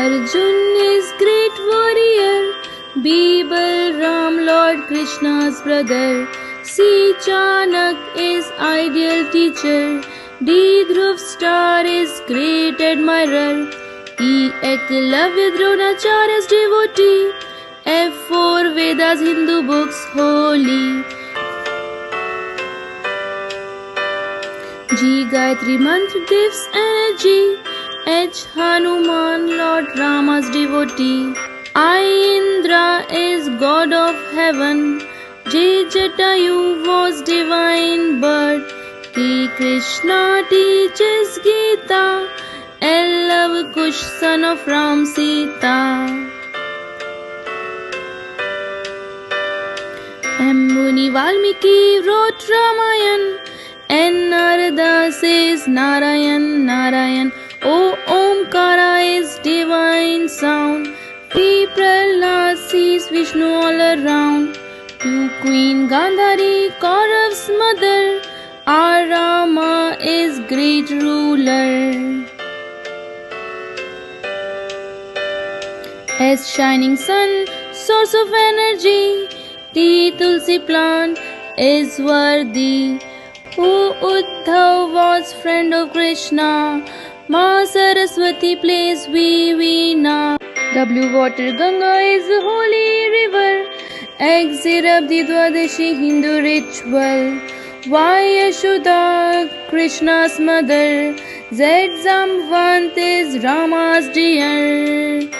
Arjun is great warrior, B. Balram, Lord Krishna's brother, C. Chanak is ideal teacher, D. Dhruv Star is great admirer, E. Eklavya Dronacharya's devotee, F. 4 Vedas Hindu books holy, G. Gayatri mantra gives energy, H. Hanuman, Lord Rama's devotee, I. Indra is god of heaven, J. Jatayu was divine bird, K. Krishna teaches Gita, L. Lava Kush son of Ram Sita, M. Muni Valmiki wrote Ramayan, N. Narada says Narayan, Narayan, O. Omkara is divine sound, P. Prahlad sees Vishnu all around, Q. Queen Gandhari, Kaurav's mother, R. Rama is great ruler, S. Shining sun, source of energy, T. Tulsi plant is worthy, O. Uddhav was friend of Krishna, Ma. Saraswati plays Veena, W. Water Ganga is a holy river, X. Rabdi Dwadashi Hindu ritual, Y. Yashoda Krishna's mother, Z. Zamvant is Rama's deer.